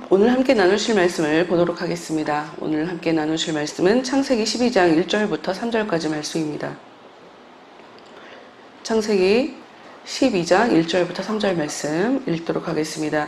오늘 함께 나누실 말씀을 보도록 하겠습니다. 오늘 함께 나누실 말씀은 창세기 12장 1절부터 3절까지 말씀입니다. 창세기 12장 1절부터 3절 말씀 읽도록 하겠습니다.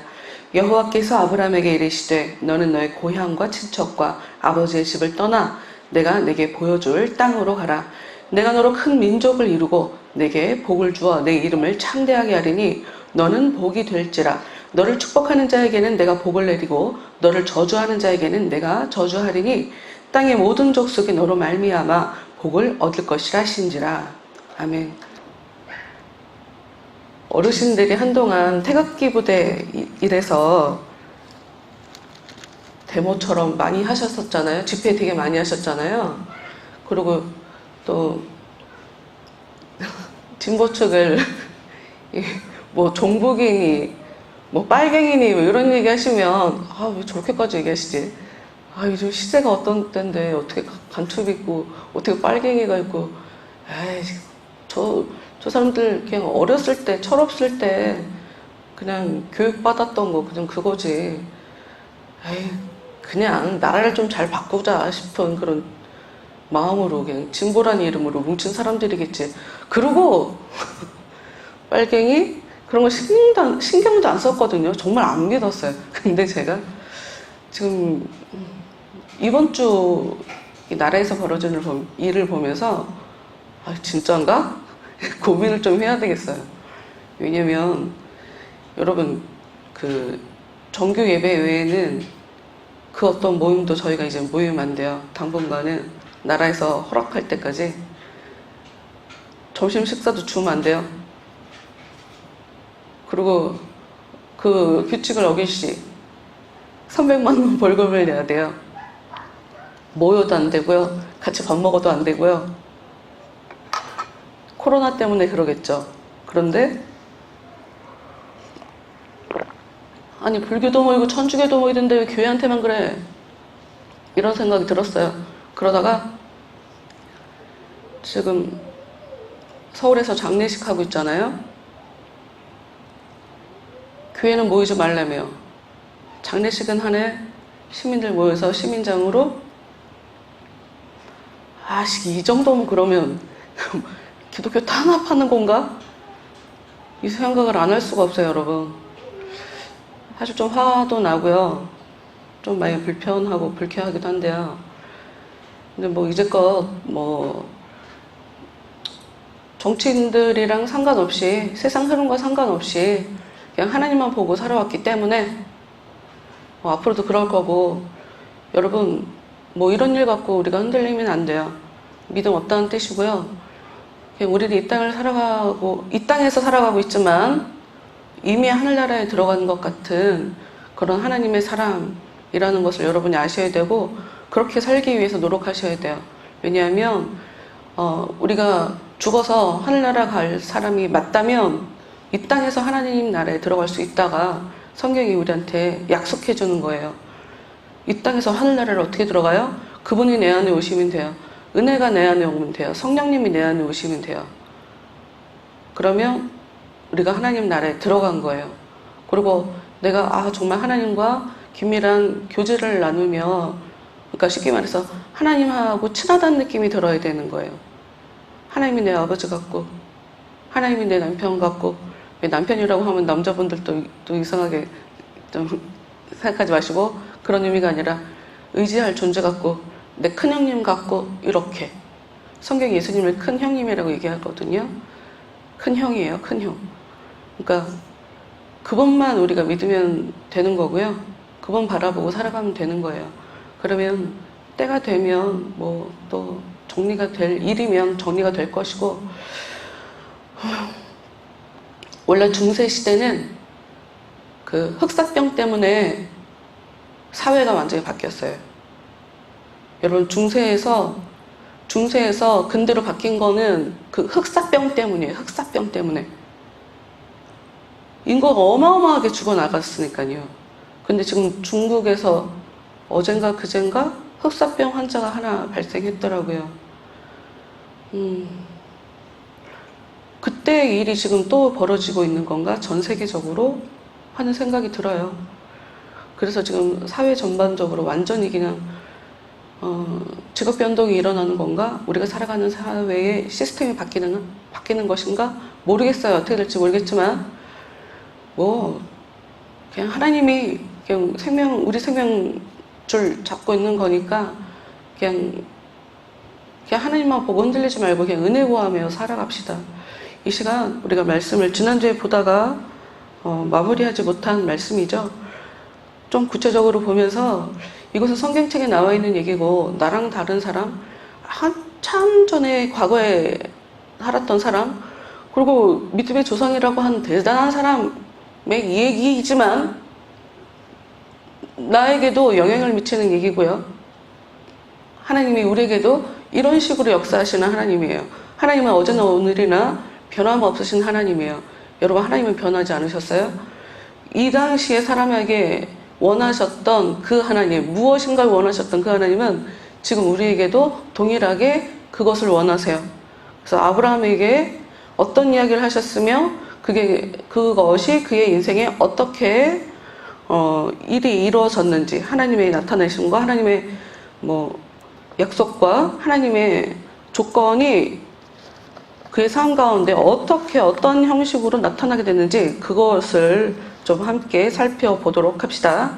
여호와께서 아브라함에게 이르시되 너는 너의 고향과 친척과 아버지의 집을 떠나 내가 네게 보여줄 땅으로 가라. 내가 너로 큰 민족을 이루고 네게 복을 주어 내 이름을 창대하게 하리니 너는 복이 될지라. 너를 축복하는 자에게는 내가 복을 내리고 너를 저주하는 자에게는 내가 저주하리니 땅의 모든 족속이 너로 말미암아 복을 얻을 것이라 하신지라. 아멘. 어르신들이 한동안 태극기 부대 일에서 데모처럼 많이 하셨었잖아요. 집회 되게 많이 하셨잖아요. 그리고 또 진보 측을 뭐 종북이니 뭐 빨갱이니 뭐 이런 얘기 하시면 왜 저렇게까지 얘기하시지? 요즘 시대가 어떤 때인데 어떻게 간첩 있고 어떻게 빨갱이가 있고 에이 저 사람들 그냥 어렸을 때 철없을 때 그냥 교육받았던 거 그냥 그거지. 그냥 나라를 좀 잘 바꾸자 싶은 그런 마음으로 그냥 진보라는 이름으로 뭉친 사람들이겠지. 그리고 빨갱이 그런 거 신경도 안 썼거든요. 정말 안 믿었어요. 근데 제가 지금 이번 주 나라에서 벌어지는 일을 보면서 진짜인가? 고민을 좀 해야 되겠어요. 왜냐면 여러분 그 정규 예배 외에는 그 어떤 모임도 저희가 이제 모이면 안 돼요. 당분간은 나라에서 허락할 때까지 점심 식사도 주면 안 돼요. 그리고 그 규칙을 어길 시 300만 원 벌금을 내야 돼요. 모여도 안 되고요. 같이 밥 먹어도 안 되고요. 코로나 때문에 그러겠죠. 그런데 아니 불교도 모이고 천주교도 모이던데 왜 교회한테만 그래? 이런 생각이 들었어요. 그러다가 지금 서울에서 장례식 하고 있잖아요. 교회는 모이지 말라며 장례식은 하네. 시민들 모여서 시민장으로 이 정도면 그러면 기독교 탄압하는 건가? 이 생각을 안 할 수가 없어요, 여러분. 사실 좀 화도 나고요. 좀 많이 불편하고 불쾌하기도 한데요. 근데 이제껏 정치인들이랑 상관없이 세상 흐름과 상관없이 그냥 하나님만 보고 살아왔기 때문에 앞으로도 그럴 거고, 여러분 이런 일 갖고 우리가 흔들리면 안 돼요. 믿음 없다는 뜻이고요. 그냥 우리는 이 땅에서 살아가고 있지만 이미 하늘나라에 들어간 것 같은 그런 하나님의 사람이라는 것을 여러분이 아셔야 되고, 그렇게 살기 위해서 노력하셔야 돼요. 왜냐하면 우리가 죽어서 하늘나라 갈 사람이 맞다면 이 땅에서 하나님 나라에 들어갈 수 있다가 성경이 우리한테 약속해 주는 거예요. 이 땅에서 하늘나라를 어떻게 들어가요? 그분이 내 안에 오시면 돼요. 은혜가 내 안에 오면 돼요. 성령님이 내 안에 오시면 돼요. 그러면 우리가 하나님 나라에 들어간 거예요. 그리고 내가 정말 하나님과 긴밀한 교제를 나누며, 그러니까 쉽게 말해서 하나님하고 친하다는 느낌이 들어야 되는 거예요. 하나님이 내 아버지 같고 하나님이 내 남편 같고, 남편이라고 하면 남자분들도 또 이상하게 좀 생각하지 마시고, 그런 의미가 아니라 의지할 존재 같고 내 큰형님 같고, 이렇게 성경이 예수님을 큰 형님이라고 얘기하거든요. 큰 형이에요. 큰 형. 그러니까 그분만 우리가 믿으면 되는 거고요. 그분 바라보고 살아가면 되는 거예요. 그러면 때가 되면 또 정리가 될 일이면 정리가 될 것이고, 원래 중세 시대는 그 흑사병 때문에 사회가 완전히 바뀌었어요. 여러분, 중세에서 근대로 바뀐 거는 그 흑사병 때문이에요. 흑사병 때문에. 인구가 어마어마하게 죽어나갔으니까요. 근데 지금 중국에서 어젠가 그젠가 흑사병 환자가 하나 발생했더라고요. 그때의 일이 지금 또 벌어지고 있는 건가? 전 세계적으로 하는 생각이 들어요. 그래서 지금 사회 전반적으로 완전히 그냥 직업 변동이 일어나는 건가? 우리가 살아가는 사회의 시스템이 바뀌는 것인가? 모르겠어요. 어떻게 될지 모르겠지만 뭐 그냥 하나님이 그냥 우리 생명줄 잡고 있는 거니까 그냥 하나님만 보고 흔들리지 말고 그냥 은혜 구하며 살아갑시다. 이 시간 우리가 말씀을 지난주에 보다가 마무리하지 못한 말씀이죠. 좀 구체적으로 보면서 이것은 성경책에 나와 있는 얘기고 나랑 다른 사람, 한참 전에 과거에 살았던 사람, 그리고 믿음의 조상이라고 하는 대단한 사람의 얘기이지만 나에게도 영향을 미치는 얘기고요. 하나님이 우리에게도 이런 식으로 역사하시는 하나님이에요. 하나님은 어제나 오늘이나 변함없으신 하나님이에요. 여러분, 하나님은 변하지 않으셨어요? 이 당시에 사람에게 원하셨던 그 하나님, 무엇인가를 원하셨던 그 하나님은 지금 우리에게도 동일하게 그것을 원하세요. 그래서 아브라함에게 어떤 이야기를 하셨으며 그것이 그의 인생에 어떻게 일이 이루어졌는지, 하나님의 나타내심과 하나님의 약속과 하나님의 조건이 그의 삶 가운데 어떤 형식으로 나타나게 됐는지 그것을 좀 함께 살펴보도록 합시다.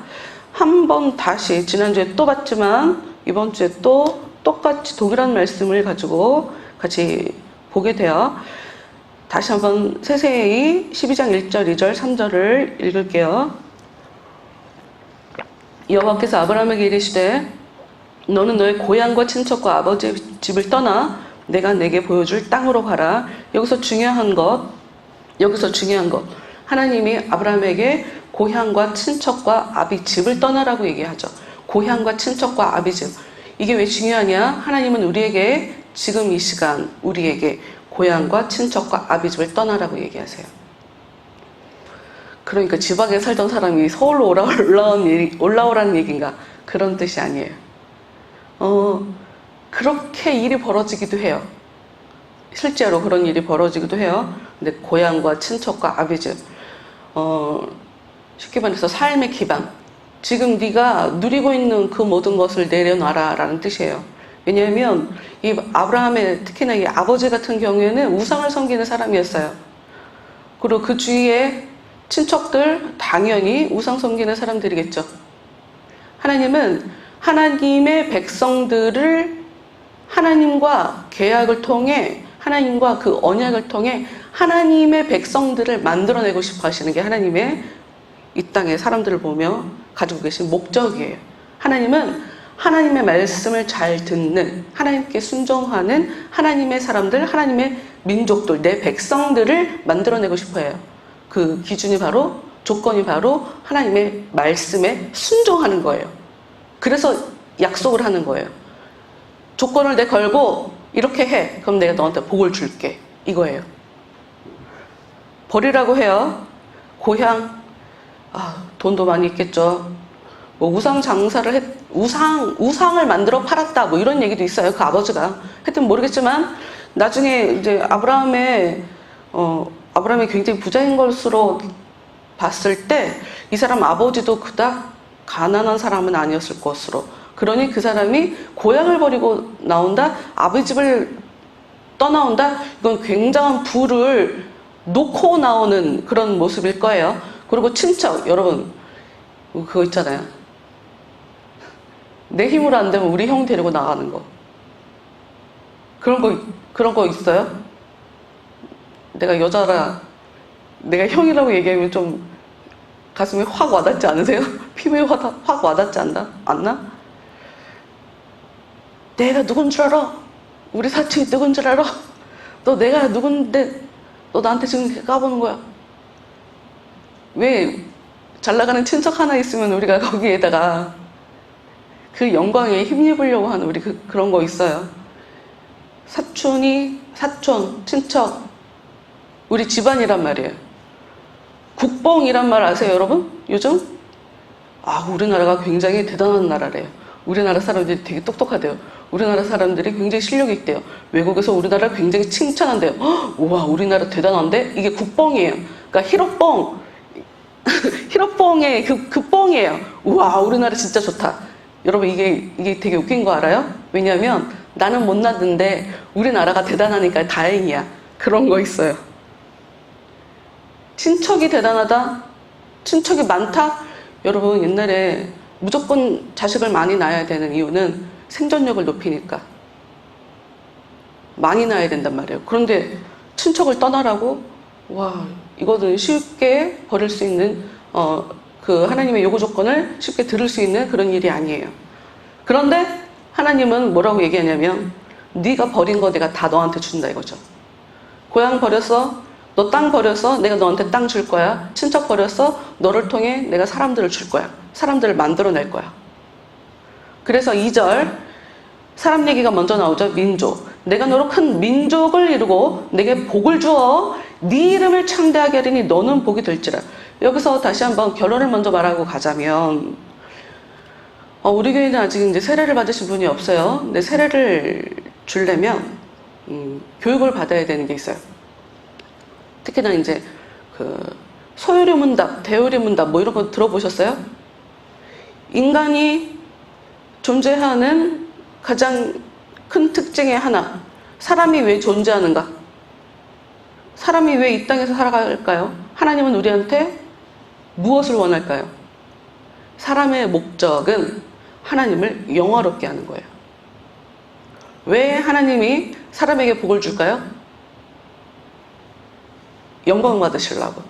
한 번 다시 지난주에 또 봤지만 이번 주에 또 똑같이 동일한 말씀을 가지고 같이 보게 돼요. 다시 한번 세세히 12장 1절, 2절, 3절을 읽을게요. 여호와께서 아브라함에게 이르시되 너는 너의 고향과 친척과 아버지 집을 떠나 내가 내게 보여줄 땅으로 가라. 여기서 중요한 것 하나님이 아브라함에게 고향과 친척과 아비 집을 떠나라고 얘기하죠. 고향과 친척과 아비 집. 이게 왜 중요하냐? 하나님은 우리에게 지금 이 시간 우리에게 고향과 친척과 아비 집을 떠나라고 얘기하세요. 그러니까 지방에 살던 사람이 서울로 올라오라는 얘기인가? 그런 뜻이 아니에요. 그렇게 일이 벌어지기도 해요. 실제로 그런 일이 벌어지기도 해요. 근데 고향과 친척과 아비 집, 쉽게 말해서 삶의 기반, 지금 네가 누리고 있는 그 모든 것을 내려놔라 라는 뜻이에요. 왜냐하면 이 아브라함의 특히나 이 아버지 같은 경우에는 우상을 섬기는 사람이었어요. 그리고 그 주위에 친척들 당연히 우상 섬기는 사람들이겠죠. 하나님은 하나님의 백성들을 하나님과 계약을 통해, 하나님과 그 언약을 통해 하나님의 백성들을 만들어내고 싶어 하시는 게 하나님의 이 땅의 사람들을 보며 가지고 계신 목적이에요. 하나님은 하나님의 말씀을 잘 듣는, 하나님께 순종하는 하나님의 사람들, 하나님의 민족들, 내 백성들을 만들어내고 싶어 해요. 그 기준이 바로, 조건이 바로 하나님의 말씀에 순종하는 거예요. 그래서 약속을 하는 거예요. 조건을 내 걸고 이렇게 해. 그럼 내가 너한테 복을 줄게. 이거예요. 버리라고 해요. 고향, 돈도 많이 있겠죠. 우상 장사를 우상을 만들어 팔았다. 이런 얘기도 있어요. 그 아버지가. 하여튼 모르겠지만 나중에 이제 아브라함이 굉장히 부자인 것으로 봤을 때 이 사람 아버지도 그닥 가난한 사람은 아니었을 것으로. 그러니 그 사람이 고향을 버리고 나온다, 아버지 집을 떠나온다, 이건 굉장한 부를 놓고 나오는 그런 모습일 거예요. 그리고 친척, 여러분 그거 있잖아요. 내 힘으로 안 되면 우리 형 데리고 나가는 거. 그런 거 있어요? 내가 여자라, 내가 형이라고 얘기하면 좀 가슴이 확 와닿지 않으세요? 피부에 확 와닿지 않나? 내가 누군 줄 알아? 우리 사촌이 누군 줄 알아? 너 내가 누군데 너 나한테 지금 까보는 거야? 왜 잘 나가는 친척 하나 있으면 우리가 거기에다가 그 영광에 힘입으려고 하는 우리 그런 거 있어요. 사촌, 친척, 우리 집안이란 말이에요. 국뽕이란 말 아세요, 여러분? 요즘? 우리나라가 굉장히 대단한 나라래요. 우리나라 사람들이 되게 똑똑하대요. 우리나라 사람들이 굉장히 실력이 있대요. 외국에서 우리나라를 굉장히 칭찬한대요. 우와, 우리나라 대단한데? 이게 국뽕이에요. 그러니까 희록뽕, 히로뽕의 그 뽕이에요. 우와, 우리나라 진짜 좋다. 여러분, 이게 되게 웃긴 거 알아요? 왜냐면 나는 못 낳는데 우리나라가 대단하니까 다행이야. 그런 거 있어요. 친척이 대단하다? 친척이 많다? 여러분, 옛날에 무조건 자식을 많이 낳아야 되는 이유는 생존력을 높이니까. 많이 낳아야 된단 말이에요. 그런데 친척을 떠나라고? 와, 이거는 쉽게 버릴 수 있는 그 하나님의 요구 조건을 쉽게 들을 수 있는 그런 일이 아니에요. 그런데 하나님은 뭐라고 얘기하냐면 네가 버린 거 내가 다 너한테 준다 이거죠. 고향 버렸어? 너 땅 버렸어? 내가 너한테 땅 줄 거야. 친척 버렸어? 너를 통해 내가 사람들을 줄 거야. 사람들을 만들어낼 거야. 그래서 2절 사람 얘기가 먼저 나오죠. 민족. 내가 너로 큰 민족을 이루고 내게 복을 주어 네 이름을 창대하게 하리니 너는 복이 될지라. 여기서 다시 한번 결론을 먼저 말하고 가자면 우리 교회는 아직 이제 세례를 받으신 분이 없어요. 근데 세례를 주려면 교육을 받아야 되는 게 있어요. 특히나 이제 그 소요리 문답, 대요리 문답 뭐 이런 거 들어보셨어요? 인간이 존재하는 가장 큰 특징의 하나, 사람이 왜 존재하는가? 사람이 왜 이 땅에서 살아갈까요? 하나님은 우리한테 무엇을 원할까요? 사람의 목적은 하나님을 영화롭게 하는 거예요. 왜 하나님이 사람에게 복을 줄까요? 영광 받으시려고.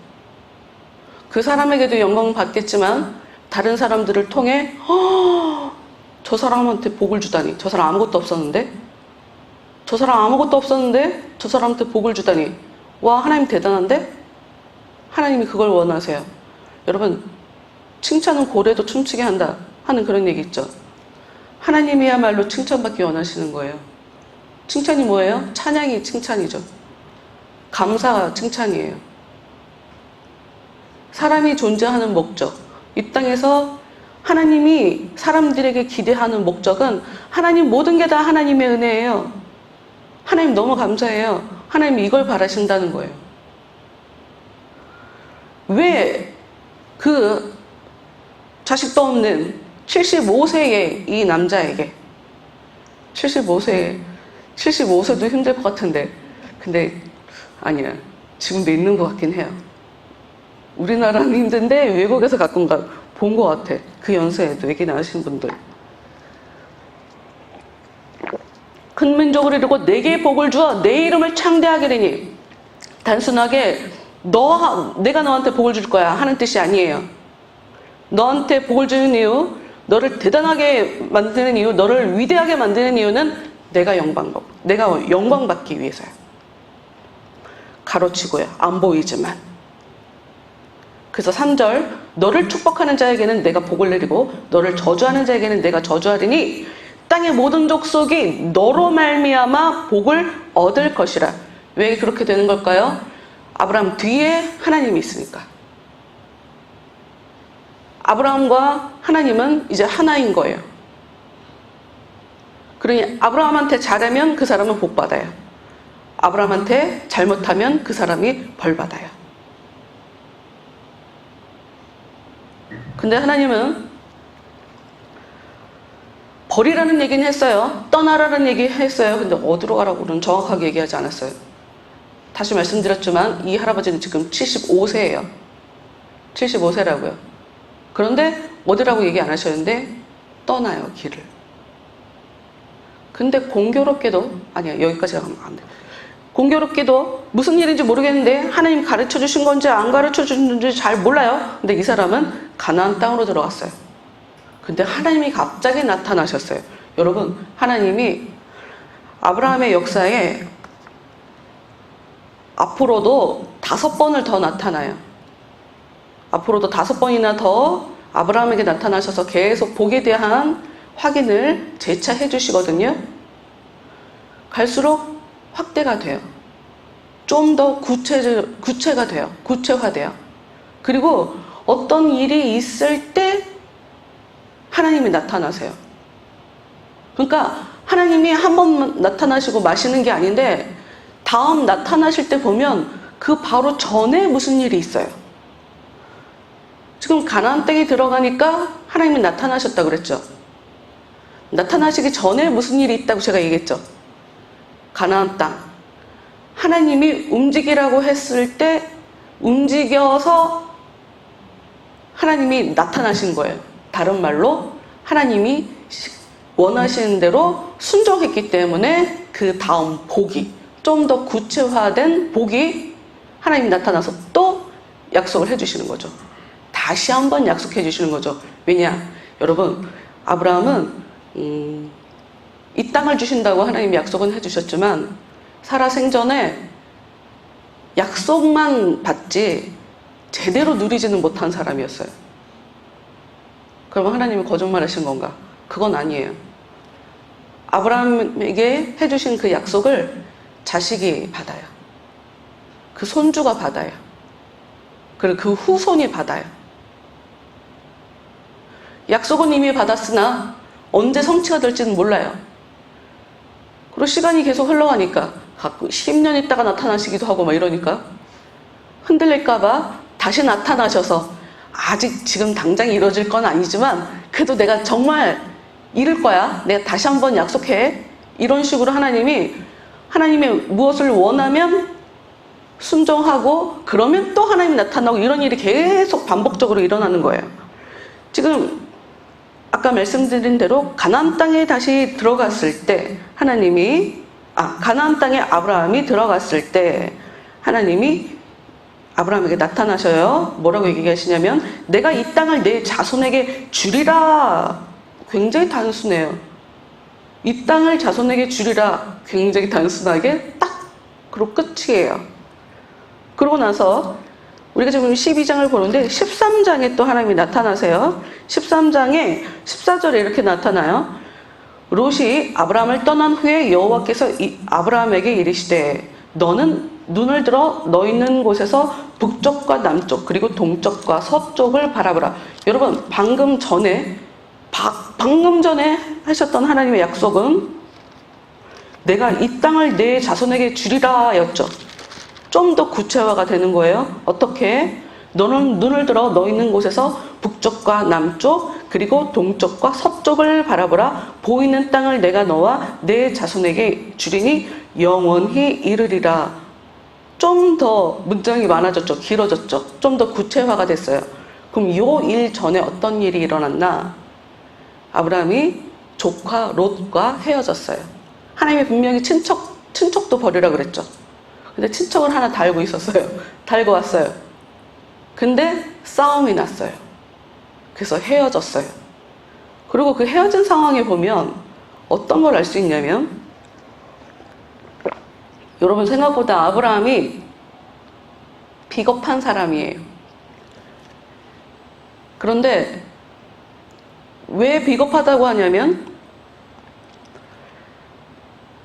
그 사람에게도 영광 받겠지만 다른 사람들을 통해 저 사람한테 복을 주다니. 저 사람 아무것도 없었는데? 저 사람 아무것도 없었는데? 저 사람한테 복을 주다니. 와, 하나님 대단한데? 하나님이 그걸 원하세요. 여러분, 칭찬은 고래도 춤추게 한다 하는 그런 얘기 있죠. 하나님이야말로 칭찬받기 원하시는 거예요. 칭찬이 뭐예요? 찬양이 칭찬이죠. 감사가 칭찬이에요. 사람이 존재하는 목적, 이 땅에서 하나님이 사람들에게 기대하는 목적은 하나님 모든 게 다 하나님의 은혜예요. 하나님 너무 감사해요. 하나님 이걸 바라신다는 거예요. 왜 그 자식도 없는 75세의 이 남자에게 75세도 힘들 것 같은데 근데 아니야. 지금도 있는 것 같긴 해요. 우리나라는 힘든데 외국에서 가끔가 본 것 같아. 그 연세에도 애기 낳으신 분들. 큰 민족을 이루고 내게 복을 주어 내 이름을 창대하게 되니 단순하게 내가 너한테 복을 줄 거야 하는 뜻이 아니에요. 너한테 복을 주는 이유, 너를 대단하게 만드는 이유, 너를 위대하게 만드는 이유는 내가 영광 받기 위해서야. 가로치고요. 안 보이지만. 그래서 3절 너를 축복하는 자에게는 내가 복을 내리고 너를 저주하는 자에게는 내가 저주하리니 땅의 모든 족속이 너로 말미암아 복을 얻을 것이라. 왜 그렇게 되는 걸까요? 아브라함 뒤에 하나님이 있으니까. 아브라함과 하나님은 이제 하나인 거예요. 그러니 아브라함한테 잘하면 그 사람은 복 받아요. 아브라함한테 잘못하면 그 사람이 벌 받아요. 근데 하나님은 버리라는 얘기는 했어요. 떠나라는 얘기 했어요. 근데 어디로 가라고는 정확하게 얘기하지 않았어요. 다시 말씀드렸지만 이 할아버지는 지금 75세예요. 75세라고요. 그런데 어디라고 얘기 안 하셨는데 떠나요, 길을. 근데 공교롭게도 아니야, 여기까지 가면 안 돼. 공교롭게도 무슨 일인지 모르겠는데 하나님 가르쳐 주신 건지 안 가르쳐 주신지 잘 몰라요. 근데 이 사람은 가나안 땅으로 들어갔어요. 근데 하나님이 갑자기 나타나셨어요. 여러분, 하나님이 아브라함의 역사에 앞으로도 5번을 더 나타나요. 앞으로도 5번이나 더 아브라함에게 나타나셔서 계속 복에 대한 확인을 재차해 주시거든요. 갈수록 확대가 돼요. 좀 더 구체가 돼요. 구체화돼요. 그리고 어떤 일이 있을 때 하나님이 나타나세요. 그러니까 하나님이 한 번 나타나시고 마시는 게 아닌데 다음 나타나실 때 보면 그 바로 전에 무슨 일이 있어요. 지금 가나안 땅에 들어가니까 하나님이 나타나셨다고 그랬죠. 나타나시기 전에 무슨 일이 있다고 제가 얘기했죠. 가나안 땅. 하나님이 움직이라고 했을 때 움직여서 하나님이 나타나신 거예요. 다른 말로 하나님이 원하시는 대로 순종했기 때문에 그 다음 복이, 좀 더 구체화된 복이 하나님이 나타나서 또 약속을 해주시는 거죠. 다시 한번 약속해 주시는 거죠. 왜냐? 여러분, 아브라함은 이 땅을 주신다고 하나님이 약속은 해주셨지만 살아 생전에 약속만 받지 제대로 누리지는 못한 사람이었어요. 그러면 하나님이 거짓말하신 건가? 그건 아니에요. 아브라함에게 해주신 그 약속을 자식이 받아요. 그 손주가 받아요. 그리고 그 후손이 받아요. 약속은 이미 받았으나 언제 성취가 될지는 몰라요. 그리고 시간이 계속 흘러가니까 가끔 10년 있다가 나타나시기도 하고 막 이러니까 흔들릴까봐 다시 나타나셔서 아직 지금 당장 이루어질 건 아니지만 그래도 내가 정말 이룰 거야. 내가 다시 한번 약속해. 이런 식으로 하나님이 무엇을 원하면 순종하고 그러면 또 하나님이 나타나고 이런 일이 계속 반복적으로 일어나는 거예요. 지금 아까 말씀드린 대로 가나안 땅에 다시 들어갔을 때 가나안 땅에 아브라함이 들어갔을 때 하나님이 아브라함에게 나타나셔요. 뭐라고 얘기하시냐면 내가 이 땅을 내 자손에게 주리라. 굉장히 단순해요. 이 땅을 자손에게 주리라. 굉장히 단순하게 딱 그리고 끝이에요. 그러고 나서 우리가 지금 12장을 보는데 13장에 또 하나님이 나타나세요. 13장에 14절에 이렇게 나타나요. 롯이 아브라함을 떠난 후에 여호와께서 아브라함에게 이르시되 너는 눈을 들어 너 있는 곳에서 북쪽과 남쪽 그리고 동쪽과 서쪽을 바라보라. 여러분 방금 전에 하셨던 하나님의 약속은 내가 이 땅을 내 자손에게 주리라 였죠. 좀 더 구체화가 되는 거예요. 어떻게? 너는 눈을 들어 너 있는 곳에서 북쪽과 남쪽 그리고 동쪽과 서쪽을 바라보라. 보이는 땅을 내가 너와 내 자손에게 주리니 영원히 이르리라. 좀 더 문장이 많아졌죠. 길어졌죠. 좀 더 구체화가 됐어요. 그럼 요 일 전에 어떤 일이 일어났나? 아브라함이 조카 롯과 헤어졌어요. 하나님이 분명히 친척도 버리라 그랬죠. 근데 친척을 하나 달고 있었어요. 달고 왔어요. 근데 싸움이 났어요. 그래서 헤어졌어요. 그리고 그 헤어진 상황에 보면 어떤 걸 알 수 있냐면 여러분 생각보다 아브라함이 비겁한 사람이에요. 그런데 왜 비겁하다고 하냐면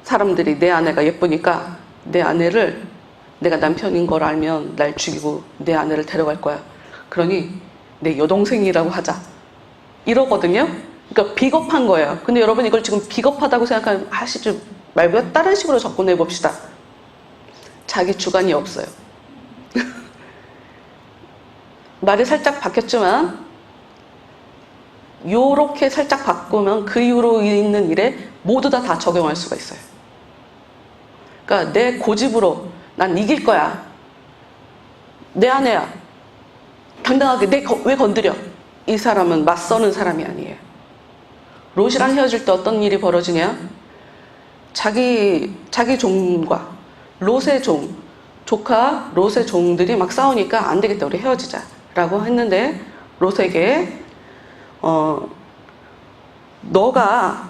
사람들이 내 아내가 예쁘니까 내 아내를 내가 남편인 걸 알면 날 죽이고 내 아내를 데려갈 거야. 그러니 내 여동생이라고 하자. 이러거든요. 그러니까 비겁한 거예요. 근데 여러분 이걸 지금 비겁하다고 생각하시지 말고 다른 식으로 접근해 봅시다. 자기 주관이 없어요. 말이 살짝 바뀌었지만 요렇게 살짝 바꾸면 그 이후로 있는 일에 모두 다 적용할 수가 있어요. 그러니까 내 고집으로 난 이길 거야. 내 아내야. 당당하게 왜 건드려? 이 사람은 맞서는 사람이 아니에요. 롯이랑 헤어질 때 어떤 일이 벌어지냐? 자기 종과 롯의 조카 롯의 종들이 막 싸우니까 안 되겠다. 우리 헤어지자. 라고 했는데 롯에게 너가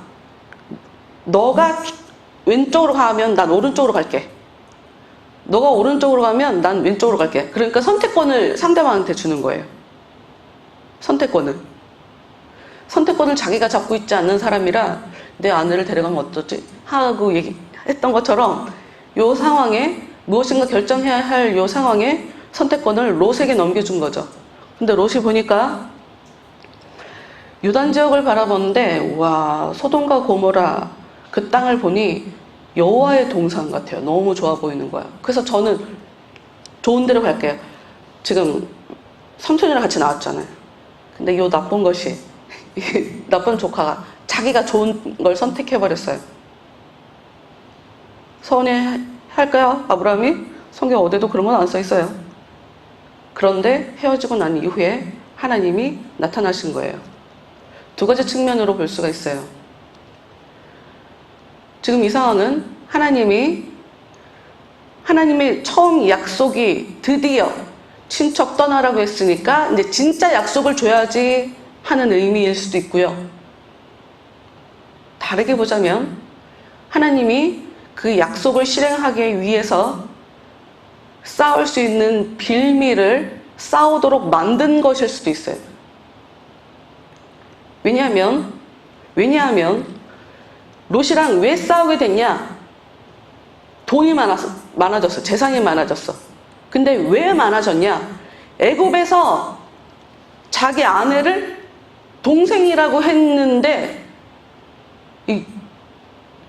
왼쪽으로 가면 난 오른쪽으로 갈게. 너가 오른쪽으로 가면 난 왼쪽으로 갈게. 그러니까 선택권을 상대방한테 주는 거예요. 선택권을 자기가 잡고 있지 않는 사람이라 내 아내를 데려가면 어쩌지? 하고 얘기했던 것처럼 요 상황에 무엇인가 결정해야 할 요 상황에 선택권을 롯에게 넘겨준 거죠. 근데 롯이 보니까 유단 지역을 바라보는데 와 소돔과 고모라 그 땅을 보니 여호와의 동산 같아요. 너무 좋아 보이는 거야. 그래서 저는 좋은 데로 갈게요. 지금 삼촌이랑 같이 나왔잖아요. 근데 요 나쁜 것이, 이 나쁜 조카가 자기가 좋은 걸 선택해버렸어요. 서운해할까요? 아브라함이? 성경 어디도 그런 건 안 써 있어요. 그런데 헤어지고 난 이후에 하나님이 나타나신 거예요. 두 가지 측면으로 볼 수가 있어요. 지금 이 상황은 하나님의 처음 약속이 드디어 친척 떠나라고 했으니까 이제 진짜 약속을 줘야지 하는 의미일 수도 있고요. 다르게 보자면 하나님이 그 약속을 실행하기 위해서 싸울 수 있는 빌미를 싸우도록 만든 것일 수도 있어요. 왜냐하면 롯이랑 왜 싸우게 됐냐? 돈이 많아졌어. 재산이 많아졌어. 근데 왜 많아졌냐? 애굽에서 자기 아내를 동생이라고 했는데 이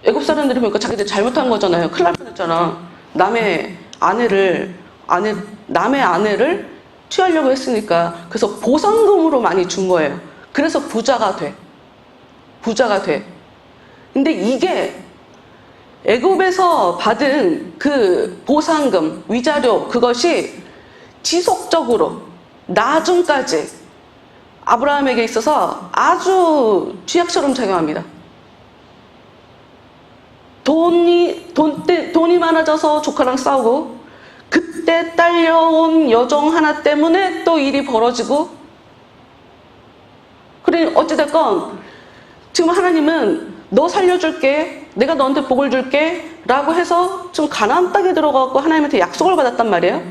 애굽 사람들이 보니까 자기들 잘못한 거잖아요. 큰일 날 뻔했잖아. 남의 아내를 취하려고 했으니까. 그래서 보상금으로 많이 준 거예요. 그래서 부자가 돼. 근데 이게 애굽에서 받은 그 보상금, 위자료, 그것이 지속적으로 나중까지 아브라함에게 있어서 아주 쥐약처럼 작용합니다. 돈이 많아져서 조카랑 싸우고, 그때 딸려온 여종 하나 때문에 또 일이 벌어지고, 그래, 어찌됐건, 지금 하나님은 너 살려줄게, 내가 너한테 복을 줄게, 라고 해서 좀 가나안 땅에 들어가고 하나님한테 약속을 받았단 말이에요.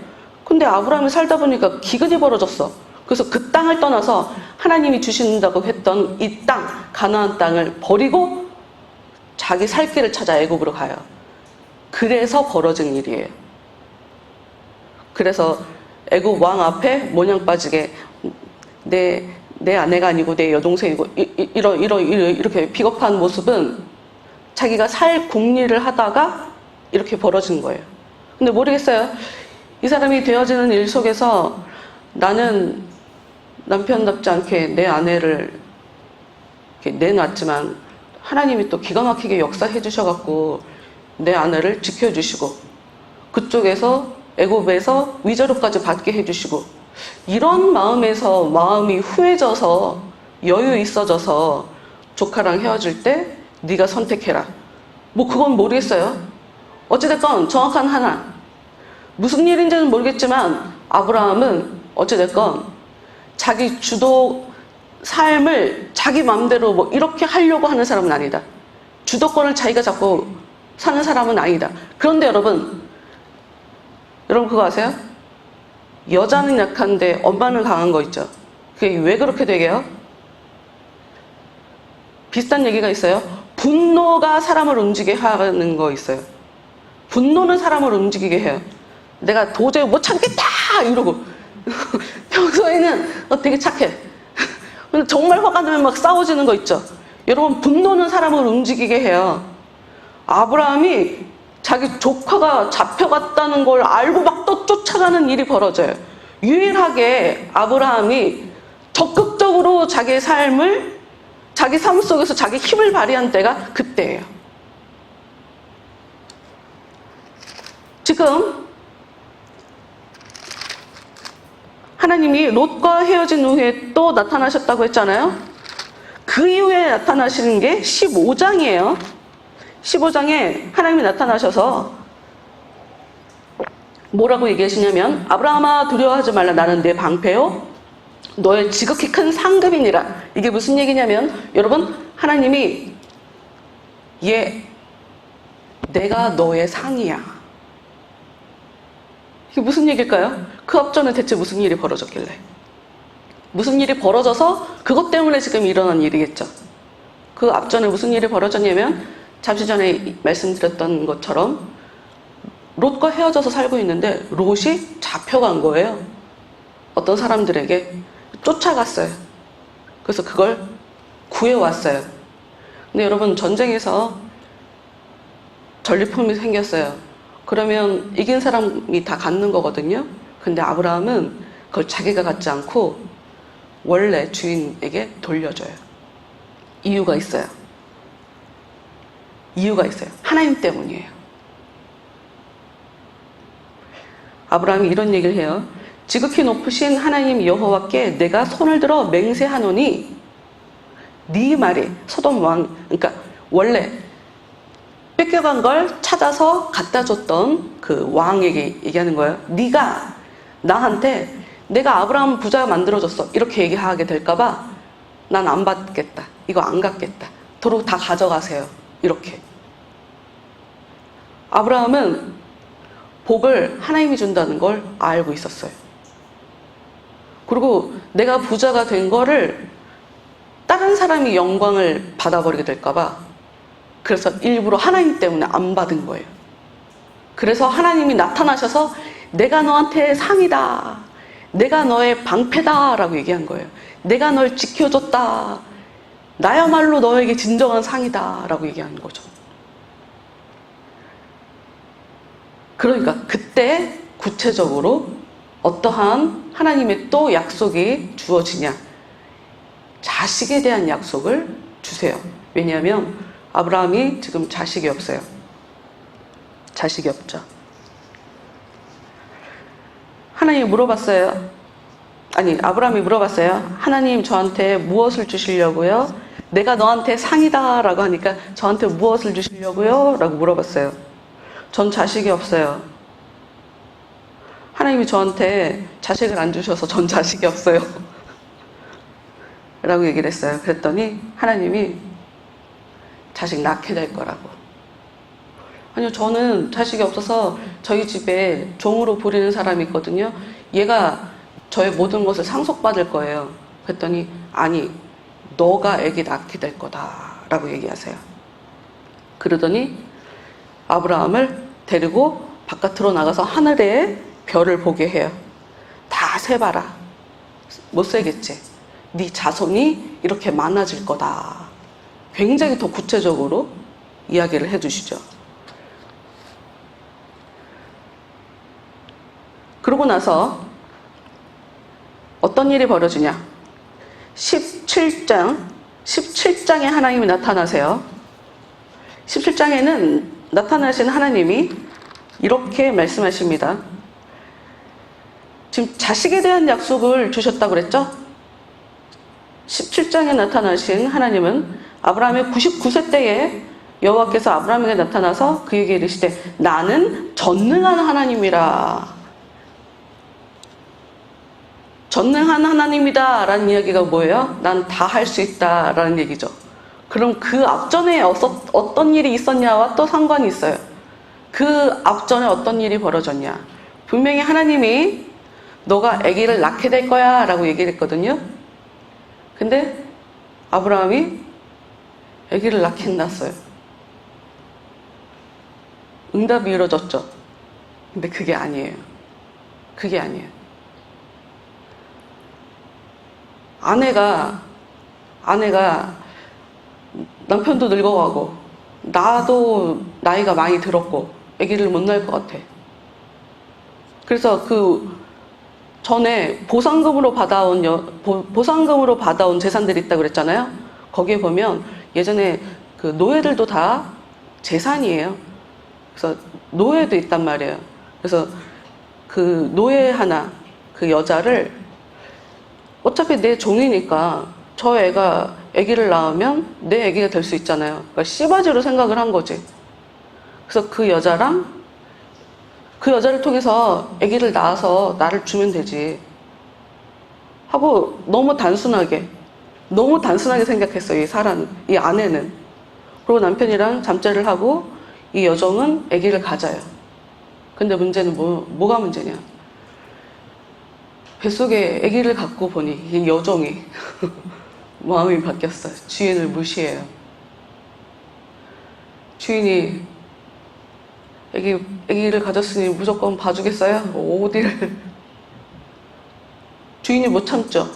근데 아브라함이 살다 보니까 기근이 벌어졌어. 그래서 그 땅을 떠나서 하나님이 주신다고 했던 이 땅, 가나안 땅을 버리고 자기 살 길을 찾아 애굽으로 가요. 그래서 벌어진 일이에요. 그래서 애굽 왕 앞에 모냥 빠지게 내 아내가 아니고 내 여동생이고 이렇게 비겁한 모습은 자기가 살 궁리를 하다가 이렇게 벌어진 거예요. 근데 모르겠어요. 이 사람이 되어지는 일 속에서 나는 남편답지 않게 내 아내를 이렇게 내놨지만 하나님이 또 기가 막히게 역사해 주셔갖고 내 아내를 지켜주시고 그쪽에서 애굽에서 위자료까지 받게 해주시고, 이런 마음에서 마음이 후해져서 여유 있어져서 조카랑 헤어질 때 네가 선택해라. 뭐 그건 모르겠어요. 어찌됐건 정확한 하나, 무슨 일인지는 모르겠지만 아브라함은 어찌됐건 자기 주도 삶을 자기 마음대로 뭐 이렇게 하려고 하는 사람은 아니다. 주도권을 자기가 잡고 사는 사람은 아니다. 그런데 여러분 그거 아세요? 여자는 약한데 엄마는 강한 거 있죠. 그게 왜 그렇게 되게요? 비슷한 얘기가 있어요. 분노가 사람을 움직이게 하는 거 있어요. 분노는 사람을 움직이게 해요. 내가 도저히 못 참겠다 이러고 평소에는 되게 착해. 근데 정말 화가 나면 막 싸워지는 거 있죠. 여러분, 분노는 사람을 움직이게 해요. 아브라함이 자기 조카가 잡혀갔다는 걸 알고 막 또 쫓아가는 일이 벌어져요. 유일하게 아브라함이 적극적으로 자기 삶 속에서 자기 힘을 발휘한 때가 그때예요. 지금 하나님이 롯과 헤어진 후에 또 나타나셨다고 했잖아요. 그 이후에 나타나시는 게 15장이에요. 15장에 하나님이 나타나셔서 뭐라고 얘기하시냐면, 아브라함아 두려워하지 말라. 나는 내 방패요 너의 지극히 큰 상급이니라. 이게 무슨 얘기냐면, 여러분, 하나님이 내가 너의 상이야. 이게 무슨 얘기일까요? 그 앞전에 대체 무슨 일이 벌어졌길래? 무슨 일이 벌어져서 그것 때문에 지금 일어난 일이겠죠. 그 앞전에 무슨 일이 벌어졌냐면, 잠시 전에 말씀드렸던 것처럼 롯과 헤어져서 살고 있는데 롯이 잡혀간 거예요. 어떤 사람들에게 쫓아갔어요. 그래서 그걸 구해왔어요. 근데 여러분, 전쟁에서 전리품이 생겼어요. 그러면 이긴 사람이 다 갖는 거거든요. 근데 아브라함은 그걸 자기가 갖지 않고 원래 주인에게 돌려줘요. 이유가 있어요. 이유가 있어요. 하나님 때문이에요. 아브라함이 이런 얘기를 해요. 지극히 높으신 하나님 여호와께 내가 손을 들어 맹세하노니 네 말이 소돔 왕, 그러니까 원래 뺏겨간 걸 찾아서 갖다 줬던 그 왕에게 얘기하는 거예요. 네가 나한테 내가 아브라함 부자 만들어줬어 이렇게 얘기하게 될까봐 난 안 받겠다. 이거 안 갖겠다. 도로 다 가져가세요. 이렇게. 아브라함은 복을 하나님이 준다는 걸 알고 있었어요. 그리고 내가 부자가 된 거를 다른 사람이 영광을 받아버리게 될까봐 그래서 일부러 하나님 때문에 안 받은 거예요. 그래서 하나님이 나타나셔서 내가 너한테 상이다. 내가 너의 방패다 라고 얘기한 거예요. 내가 널 지켜줬다. 나야말로 너에게 진정한 상이다 라고 얘기하는 거죠. 그러니까 그때 구체적으로 어떠한 하나님의 또 약속이 주어지냐. 자식에 대한 약속을 주세요. 왜냐하면 아브라함이 지금 자식이 없어요. 자식이 없죠. 하나님이 물어봤어요. 아니, 아브라함이 물어봤어요. 하나님 저한테 무엇을 주시려고요? 내가 너한테 상이다 라고 하니까 저한테 무엇을 주시려고요? 라고 물어봤어요. 전 자식이 없어요. 하나님이 저한테 자식을 안 주셔서 전 자식이 없어요. 라고 얘기를 했어요. 그랬더니 하나님이 자식 낳게 될 거라고. 아니요, 저는 자식이 없어서 저희 집에 종으로 부리는 사람이 있거든요. 얘가 저의 모든 것을 상속받을 거예요. 그랬더니 아니, 너가 아기 낳게 될 거다 라고 얘기하세요. 그러더니 아브라함을 데리고 바깥으로 나가서 하늘의 별을 보게 해요. 다 세봐라. 못 세겠지. 네 자손이 이렇게 많아질 거다. 굉장히 더 구체적으로 이야기를 해주시죠. 그러고 나서 어떤 일이 벌어지냐. 17장에 하나님이 나타나세요. 17장에는 나타나신 하나님이 이렇게 말씀하십니다. 지금 자식에 대한 약속을 주셨다고 그랬죠? 17장에 나타나신 하나님은 아브라함의 99세 때에 여호와께서 아브라함에게 나타나서 그에게 이르시되 나는 전능한 하나님이라. 전능한 하나님이다 라는 이야기가 뭐예요? 난 다 할 수 있다 라는 얘기죠. 그럼 그 앞전에 어떤 일이 있었냐와 또 상관이 있어요. 그 앞전에 어떤 일이 벌어졌냐. 분명히 하나님이 너가 아기를 낳게 될 거야 라고 얘기를 했거든요. 근데 아브라함이 아기를 낳긴 낳았어요. 응답이 이루어졌죠. 근데 그게 아니에요. 그게 아니에요. 아내가 남편도 늙어가고 나도 나이가 많이 들었고 아기를 못 낳을 것 같아. 그래서 그 전에 보상금으로 받아온 재산들이 있다고 그랬잖아요. 거기에 보면 예전에 그 노예들도 다 재산이에요. 그래서 노예도 있단 말이에요. 그래서 그 노예 하나, 그 여자를 어차피 내 종이니까 저 애가 아기를 낳으면 내 아기가 될 수 있잖아요. 그러니까 씨바지로 생각을 한 거지. 그래서 그 여자를 통해서 아기를 낳아서 나를 주면 되지 하고 너무 단순하게 생각했어요. 이 아내는. 그리고 남편이랑 잠자리를 하고 이 여종은 아기를 가져요. 근데 문제는 뭐가 문제냐. 뱃속에 아기를 갖고 보니 이 여종이 마음이 바뀌었어요. 주인을 무시해요. 주인이 아기를 가졌으니 무조건 봐주겠어요? 어디를. 주인이 못 참죠.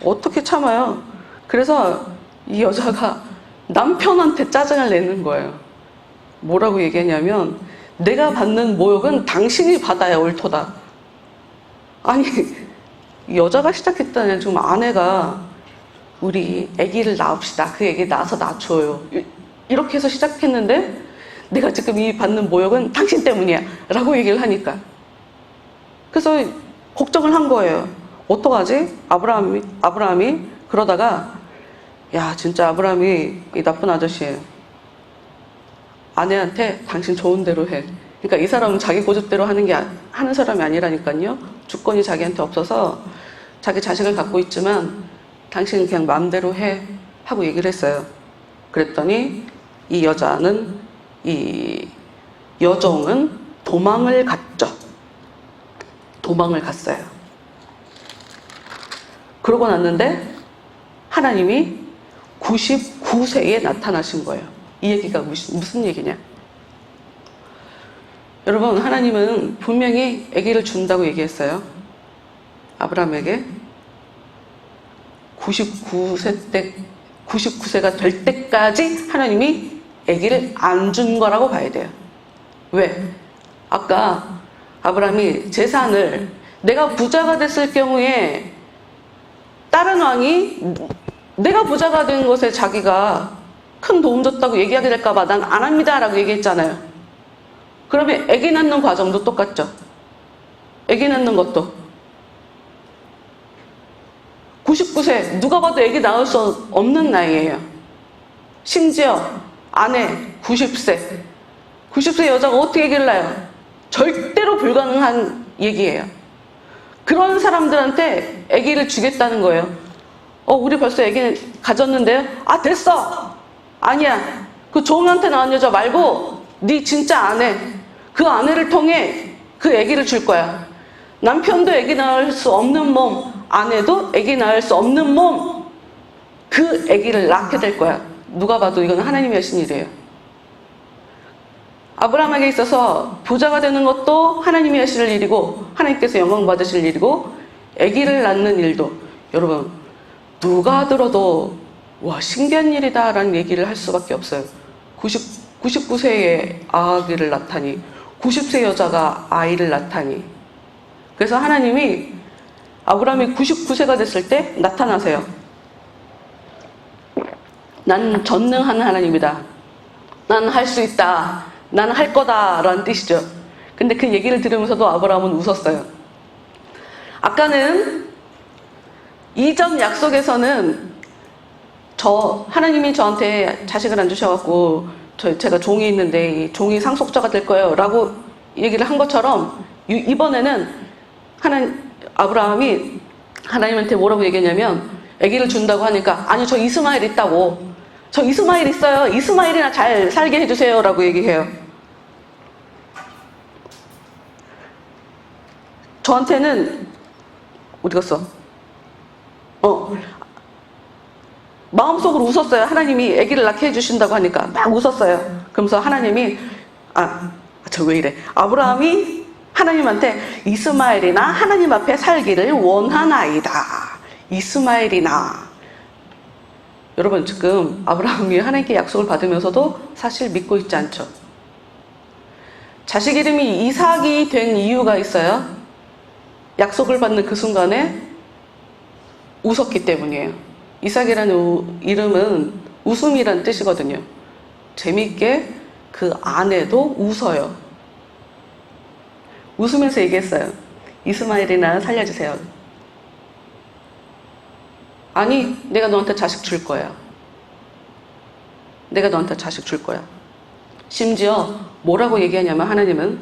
어떻게 참아요? 그래서 이 여자가 남편한테 짜증을 내는 거예요. 뭐라고 얘기하냐면 내가 받는 모욕은 당신이 받아야 옳도다. 아니 여자가 시작했다는 지금 아내가 우리 아기를 낳읍시다. 그 아기 낳아서 낳줘요. 이렇게 해서 시작했는데 내가 지금 이 받는 모욕은 당신 때문이야. 라고 얘기를 하니까. 그래서 걱정을 한 거예요. 어떡하지? 아브라함이 그러다가 야, 진짜 아브라함이 이 나쁜 아저씨예요. 아내한테 당신 좋은 대로 해. 그러니까 이 사람은 자기 고집대로 하는 사람이 아니라니까요. 주권이 자기한테 없어서 자기 자식을 갖고 있지만 당신은 그냥 마음대로 해 하고 얘기를 했어요. 그랬더니 이 여종은 도망을 갔죠. 도망을 갔어요. 그러고 났는데 하나님이 99세에 나타나신 거예요. 이 얘기가 무슨 얘기냐? 여러분, 하나님은 분명히 아기를 준다고 얘기했어요. 아브라함에게 99세가 될 때까지 하나님이 아기를 안 준 거라고 봐야 돼요. 왜? 아까 아브라함이 재산을 내가 부자가 됐을 경우에 다른 왕이 내가 부자가 된 것에 자기가 큰 도움 줬다고 얘기하게 될까봐 난 안 합니다 라고 얘기했잖아요. 그러면 아기 낳는 과정도 똑같죠. 아기 낳는 것도 99세 누가 봐도 아기 낳을 수 없는 나이예요. 심지어 아내 90세 여자가 어떻게 아기를 낳아요? 절대로 불가능한 얘기예요. 그런 사람들한테 아기를 주겠다는 거예요. 우리 벌써 아기 가졌는데요? 아, 됐어. 아니야. 그 종한테 낳은 여자 말고 네 진짜 아내, 그 아내를 통해 그 아기를 줄 거야. 남편도 아기 낳을 수 없는 몸, 아내도 아기 낳을 수 없는 몸, 그 아기를 낳게 될 거야. 누가 봐도 이건 하나님이 하신 일이에요. 아브라함에게 있어서 부자가 되는 것도 하나님이 하실 일이고 하나님께서 영광 받으실 일이고 아기를 낳는 일도 여러분 누가 들어도 와 신기한 일이다 라는 얘기를 할 수밖에 없어요. 99세에 아기를 낳다니 90세 여자가 아이를 낳다니. 그래서 하나님이 아브라함이 99세가 됐을 때 나타나세요. 난 전능한 하나님이다. 난 할 수 있다. 나는 할 거다 라는 뜻이죠. 근데 그 얘기를 들으면서도 아브라함은 웃었어요. 아까는 이전 약속에서는 하나님이 저한테 자식을 안 주셔갖고 제가 종이 있는데 이 종이 상속자가 될 거예요 라고 얘기를 한 것처럼 이번에는 아브라함이 하나님한테 뭐라고 얘기했냐면 아기를 준다고 하니까 아니 저 이스마엘 있다고, 저 이스마엘 있어요, 이스마엘이나 잘 살게 해주세요 라고 얘기해요. 저한테는 어디 갔어? 마음속으로 웃었어요. 하나님이 아기를 낳게 해주신다고 하니까 막 웃었어요. 그러면서 하나님이 저 왜 이래? 아브라함이 하나님한테 이스마엘이나 하나님 앞에 살기를 원하나이다. 이스마엘이나. 여러분 지금 아브라함이 하나님께 약속을 받으면서도 사실 믿고 있지 않죠. 자식 이름이 이삭이 된 이유가 있어요. 약속을 받는 그 순간에 웃었기 때문이에요. 이삭이라는 이름은 웃음이라는 뜻이거든요. 재미있게 그 아내도 웃어요. 웃으면서 얘기했어요. 이스마엘이나 살려주세요. 아니, 내가 너한테 자식 줄 거야. 내가 너한테 자식 줄 거야. 심지어 뭐라고 얘기하냐면 하나님은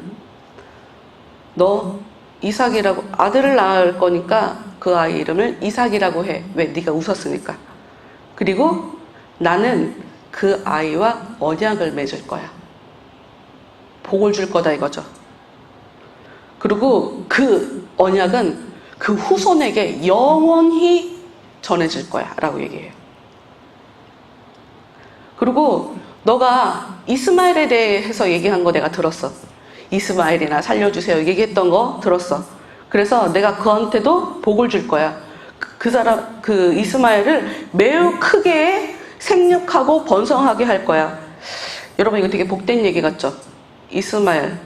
너 이삭이라고 아들을 낳을 거니까 그 아이 이름을 이삭이라고 해. 왜? 네가 웃었으니까. 그리고 나는 그 아이와 언약을 맺을 거야. 복을 줄 거다 이거죠. 그리고 그 언약은 그 후손에게 영원히 전해질 거야 라고 얘기해요. 그리고 너가 이스마엘에 대해서 얘기한 거 내가 들었어. 이스마엘이나 살려주세요 얘기했던 거 들었어. 그래서 내가 그한테도 복을 줄 거야. 그 이스마엘을 매우 크게 생육하고 번성하게 할 거야. 여러분 이거 되게 복된 얘기 같죠? 이스마엘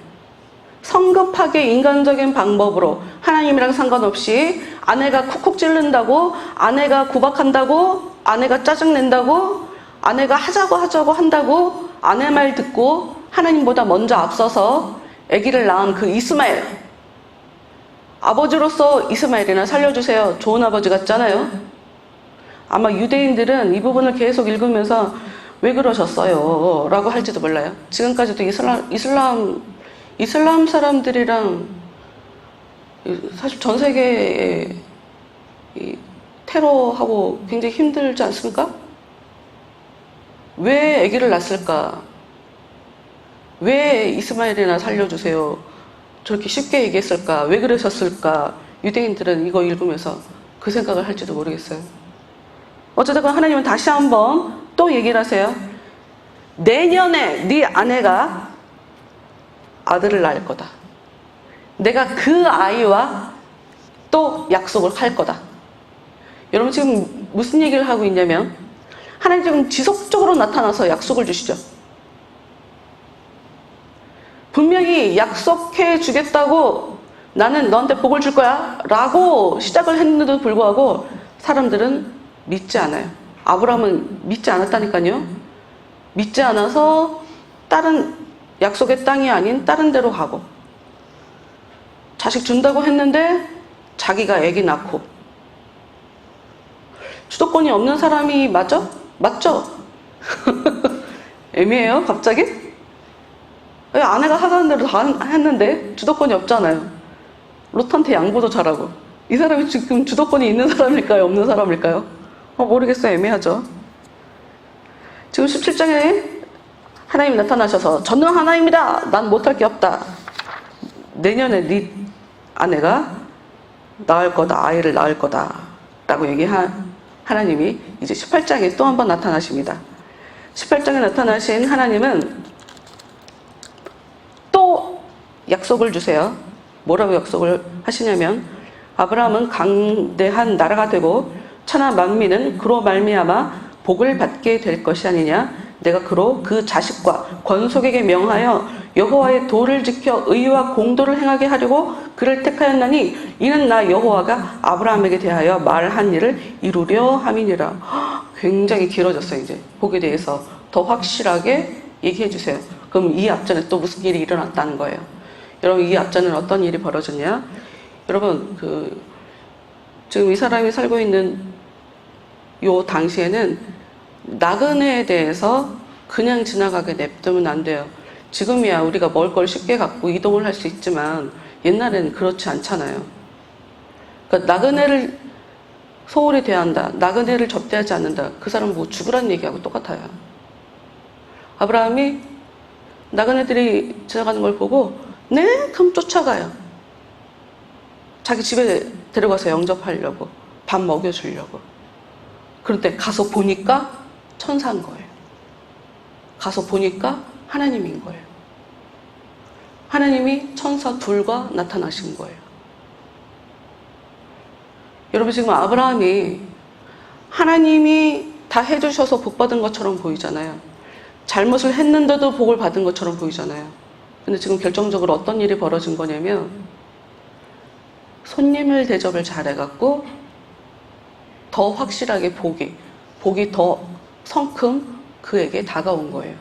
성급하게 인간적인 방법으로 하나님이랑 상관없이 아내가 쿡쿡 찌른다고, 아내가 구박한다고, 아내가 짜증낸다고, 아내가 하자고 한다고 아내 말 듣고 하나님보다 먼저 앞서서 아기를 낳은 그 이스마엘, 아버지로서 이스마엘이나 살려주세요. 좋은 아버지 같잖아요. 아마 유대인들은 이 부분을 계속 읽으면서 왜 그러셨어요? 라고 할지도 몰라요. 지금까지도 이슬람 사람들이랑 사실 전 세계에 이 테러하고 굉장히 힘들지 않습니까? 왜 아기를 낳았을까? 왜 이스마엘이나 살려주세요? 저렇게 쉽게 얘기했을까? 왜 그러셨을까? 유대인들은 이거 읽으면서 그 생각을 할지도 모르겠어요. 어쨌든 하나님은 다시 한번 또 얘기를 하세요. 내년에 네 아내가 아들을 낳을 거다. 내가 그 아이와 또 약속을 할 거다. 여러분 지금 무슨 얘기를 하고 있냐면 하나님 지금 지속적으로 나타나서 약속을 주시죠. 분명히 약속해 주겠다고 나는 너한테 복을 줄 거야 라고 시작을 했는데도 불구하고 사람들은 믿지 않아요. 아브라함은 믿지 않았다니까요. 믿지 않아서 다른 약속의 땅이 아닌 다른 데로 가고 자식 준다고 했는데 자기가 아기 낳고 주도권이 없는 사람이 맞죠? 맞죠? 애매해요 갑자기? 아내가 하자는 대로 다 했는데 주도권이 없잖아요. 롯한테 양보도 잘하고. 이 사람이 지금 주도권이 있는 사람일까요? 없는 사람일까요? 모르겠어요. 애매하죠. 지금 17장에 하나님이 나타나셔서 전능 하나님이다. 난 못할 게 없다. 내년에 네 아내가 낳을 거다. 아이를 낳을 거다. 라고 얘기한 하나님이 이제 18장에 또 한 번 나타나십니다. 18장에 나타나신 하나님은 또 약속을 주세요. 뭐라고 약속을 하시냐면 아브라함은 강대한 나라가 되고 천하 만민은 그로 말미암아 복을 받게 될 것이 아니냐. 내가 그로 그 자식과 권속에게 명하여 여호와의 도를 지켜 의와 공도를 행하게 하려고 그를 택하였나니 이는 나 여호와가 아브라함에게 대하여 말한 일을 이루려 함이니라. 굉장히 길어졌어요. 이제 복에 대해서 더 확실하게 얘기해 주세요. 그럼 이 앞전에 또 무슨 일이 일어났다는 거예요. 여러분 이 앞전에는 어떤 일이 벌어졌냐? 여러분 지금 이 사람이 살고 있는 요 당시에는 나그네에 대해서 그냥 지나가게 냅두면 안 돼요. 지금이야 우리가 먹을 걸 쉽게 갖고 이동을 할 수 있지만 옛날에는 그렇지 않잖아요. 그러니까 나그네를 소홀히 대한다. 나그네를 접대하지 않는다. 그 사람은 뭐 죽으란 얘기하고 똑같아요. 아브라함이 나그네들이 지나가는 걸 보고 네? 그럼 쫓아가요. 자기 집에 데려가서 영접하려고 밥 먹여주려고. 그런데 가서 보니까 천사인 거예요. 가서 보니까 하나님인 거예요. 하나님이 천사 둘과 나타나신 거예요. 여러분 지금 아브라함이 하나님이 다 해주셔서 복 받은 것처럼 보이잖아요. 잘못을 했는데도 복을 받은 것처럼 보이잖아요. 근데 지금 결정적으로 어떤 일이 벌어진 거냐면 손님을 대접을 잘해갖고 더 확실하게 복이 더 성큼 그에게 다가온 거예요.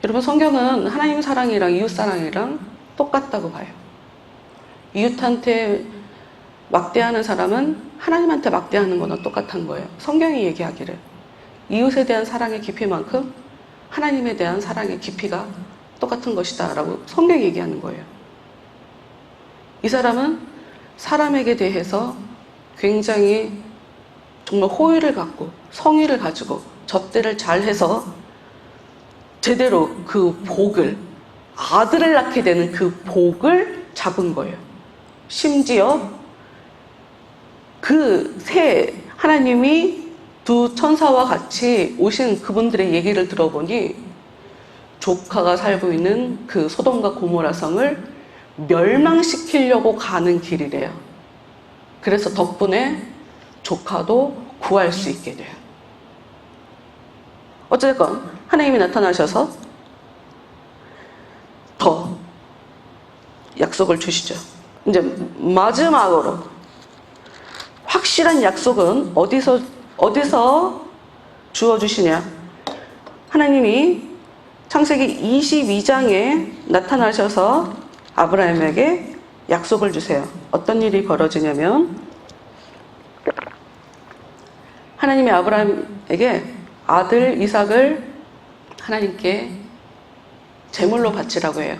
여러분 성경은 하나님 사랑이랑 이웃 사랑이랑 똑같다고 봐요. 이웃한테 막대하는 사람은 하나님한테 막대하는 거나 똑같은 거예요. 성경이 얘기하기를 이웃에 대한 사랑의 깊이만큼 하나님에 대한 사랑의 깊이가 똑같은 것이다 라고 성경이 얘기하는 거예요. 이 사람은 사람에게 대해서 굉장히 정말 호의를 갖고 성의를 가지고 접대를 잘해서 제대로 그 복을, 아들을 낳게 되는 그 복을 잡은 거예요. 심지어 그 새 하나님이 두 천사와 같이 오신 그분들의 얘기를 들어보니 조카가 살고 있는 그 소돔과 고모라 성을 멸망시키려고 가는 길이래요. 그래서 덕분에 조카도 구할 수 있게 돼요. 어쨌건 하나님이 나타나셔서 더 약속을 주시죠. 이제 마지막으로 확실한 약속은 어디서 주어주시냐? 하나님이 창세기 22장에 나타나셔서 아브라함에게 약속을 주세요. 어떤 일이 벌어지냐면 하나님이 아브라함에게 아들 이삭을 하나님께 제물로 바치라고 해요.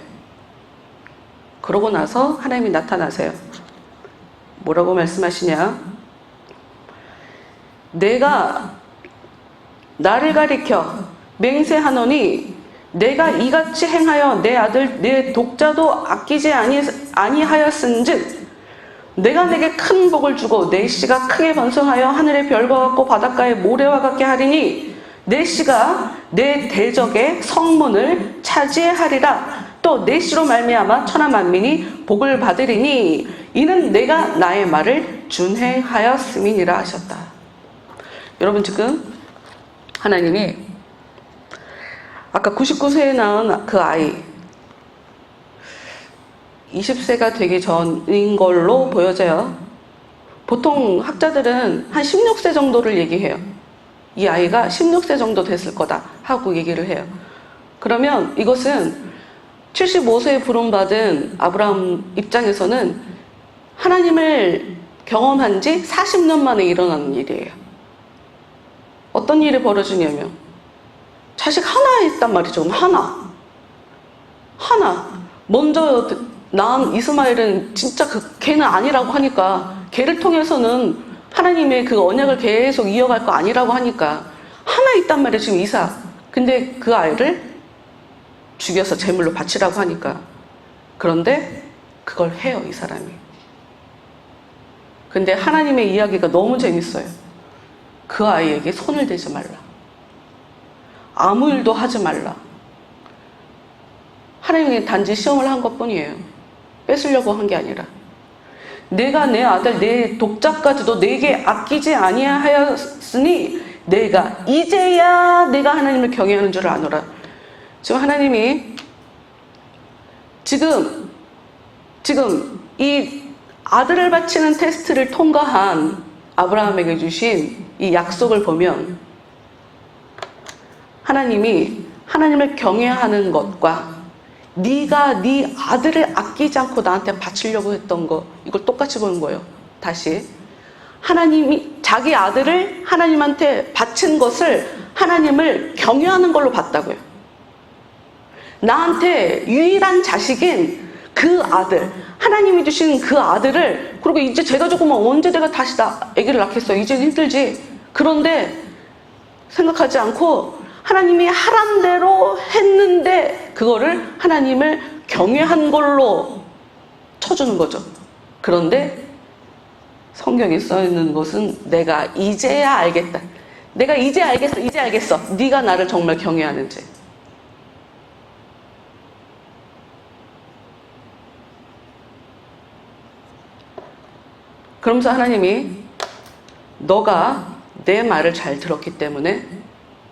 그러고 나서 하나님이 나타나세요. 뭐라고 말씀하시냐? 내가 나를 가리켜 맹세하노니 내가 이같이 행하여 내 아들 내 독자도 아끼지 아니하였은즉 내가 내게 큰 복을 주고 내 씨가 크게 번성하여 하늘의 별과 같고 바닷가의 모래와 같게 하리니 내 씨가 내 대적의 성문을 차지하리라. 또 내 씨로 말미암아 천하 만민이 복을 받으리니 이는 내가 나의 말을 준행하였음이니라 하셨다. 여러분, 지금 하나님이 아까 99세에 낳은 그 아이 20세가 되기 전인 걸로 보여져요. 보통 학자들은 한 16세 정도를 얘기해요. 이 아이가 16세 정도 됐을 거다 하고 얘기를 해요. 그러면 이것은 75세에 부름받은 아브라함 입장에서는 하나님을 경험한 지 40년 만에 일어나는 일이에요. 어떤 일이 벌어지냐면 자식 하나 있단 말이죠. 하나. 먼저 낳은 이스마엘은 진짜 걔는 아니라고 하니까 걔를 통해서는 하나님의 그 언약을 계속 이어갈 거 아니라고 하니까 하나 있단 말이에요. 지금 이삭. 근데 그 아이를 죽여서 제물로 바치라고 하니까. 그런데 그걸 해요, 이 사람이. 근데 하나님의 이야기가 너무 재밌어요. 그 아이에게 손을 대지 말라. 아무 일도 하지 말라. 하나님이 단지 시험을 한 것뿐이에요. 뺏으려고 한 게 아니라. 내가 내 아들 내 독자까지도 내게 아끼지 아니하였으니 내가 이제야 내가 하나님을 경외하는 줄 아노라. 지금 하나님이 지금 이 아들을 바치는 테스트를 통과한 아브라함에게 주신 이 약속을 보면 하나님이 하나님을 경외하는 것과 네가 네 아들을 아끼지 않고 나한테 바치려고 했던 거, 이걸 똑같이 보는 거예요. 다시 하나님이 자기 아들을 하나님한테 바친 것을 하나님을 경외하는 걸로 봤다고요. 나한테 유일한 자식인 그 아들, 하나님이 주신 그 아들을, 그리고 이제 제가 죽으면 언제 내가 다시 아기를 낳겠어요? 이제 힘들지. 그런데 생각하지 않고 하나님이 하란 대로 했는데 그거를 하나님을 경외한 걸로 쳐주는 거죠. 그런데 성경에 써있는 것은 내가 이제야 알겠다. 내가 이제 알겠어. 네가 나를 정말 경외하는지. 그러면서 하나님이 너가 내 말을 잘 들었기 때문에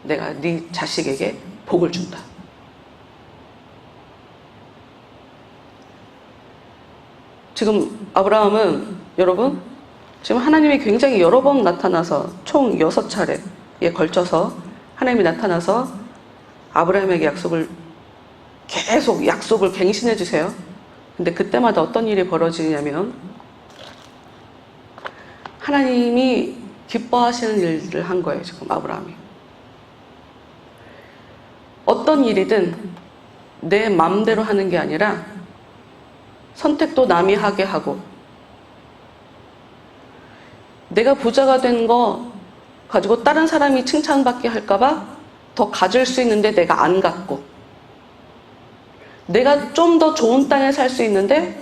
내가 네 자식에게 복을 준다. 지금 아브라함은 여러분 지금 하나님이 굉장히 여러 번 나타나서 총 6차례에 걸쳐서 하나님이 나타나서 아브라함에게 계속 약속을 갱신해 주세요. 근데 그때마다 어떤 일이 벌어지냐면 하나님이 기뻐하시는 일들을 한 거예요. 지금 아브라함이. 어떤 일이든 내 마음대로 하는 게 아니라 선택도 남이 하게 하고, 내가 부자가 된 거 가지고 다른 사람이 칭찬받게 할까봐 더 가질 수 있는데 내가 안 갖고, 내가 좀 더 좋은 땅에 살 수 있는데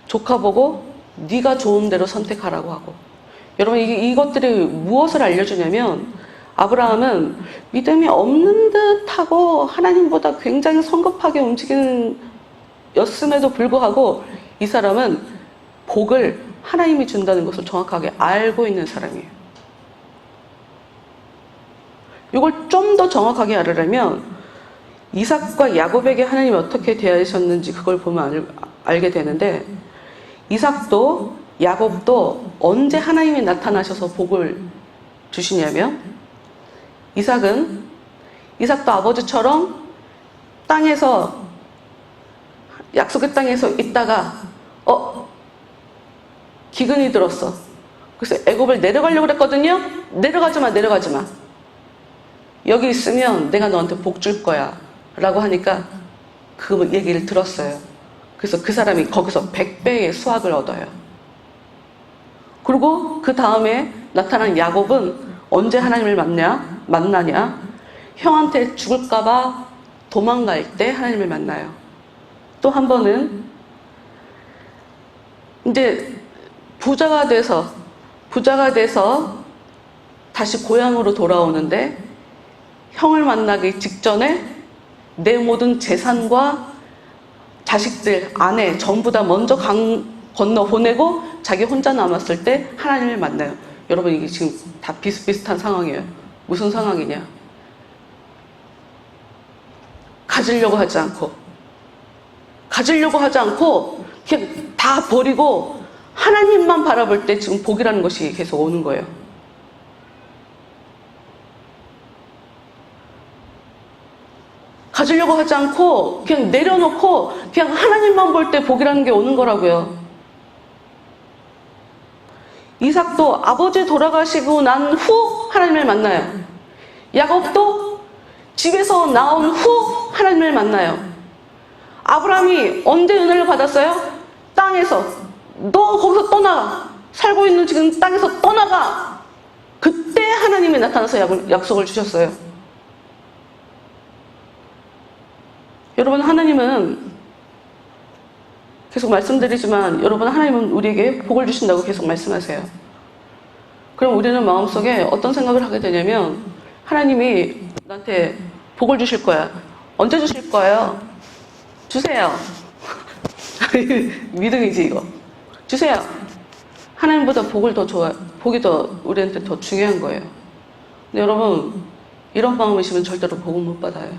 조카 보고 네가 좋은 대로 선택하라고 하고. 여러분, 이것들이 무엇을 알려주냐면 아브라함은 믿음이 없는 듯하고 하나님보다 굉장히 성급하게 움직이는 였음에도 불구하고 이 사람은 복을 하나님이 준다는 것을 정확하게 알고 있는 사람이에요. 이걸 좀 더 정확하게 알으려면 이삭과 야곱에게 하나님이 어떻게 대하셨는지 그걸 보면 알게 되는데, 이삭도 야곱도 언제 하나님이 나타나셔서 복을 주시냐면, 이삭도 아버지처럼 땅에서, 약속의 땅에서 있다가 기근이 들었어. 그래서 애굽을 내려가려고 그랬거든요. 내려가지 마. 여기 있으면 내가 너한테 복 줄 거야 라고 하니까 그 얘기를 들었어요. 그래서 그 사람이 거기서 100배의 수확을 얻어요. 그리고 그 다음에 나타난 야곱은 언제 하나님을 만나냐? 형한테 죽을까봐 도망갈 때 하나님을 만나요. 또 한 번은 이제 부자가 돼서 다시 고향으로 돌아오는데, 형을 만나기 직전에 내 모든 재산과 자식들, 아내 전부 다 먼저 강 건너 보내고 자기 혼자 남았을 때 하나님을 만나요. 여러분, 이게 지금 다 비슷비슷한 상황이에요. 무슨 상황이냐? 가지려고 하지 않고 그냥 다 버리고 하나님만 바라볼 때 지금 복이라는 것이 계속 오는 거예요. 가지려고 하지 않고 그냥 내려놓고 그냥 하나님만 볼 때 복이라는 게 오는 거라고요. 이삭도 아버지 돌아가시고 난 후 하나님을 만나요. 야곱도 집에서 나온 후 하나님을 만나요. 아브라함이 언제 은혜를 받았어요? 땅에서. 너 거기서 떠나가. 살고 있는 지금 땅에서 떠나가. 그때 하나님이 나타나서 약속을 주셨어요. 여러분, 하나님은 계속 말씀드리지만, 여러분, 하나님은 우리에게 복을 주신다고 계속 말씀하세요. 그럼 우리는 마음속에 어떤 생각을 하게 되냐면, 하나님이 나한테 복을 주실 거야. 언제 주실 거예요? 주세요. 믿음이지 이거. 주세요. 하나님보다 복이 더 우리한테 더 중요한 거예요. 근데 여러분, 이런 마음이시면 절대로 복은 못 받아요.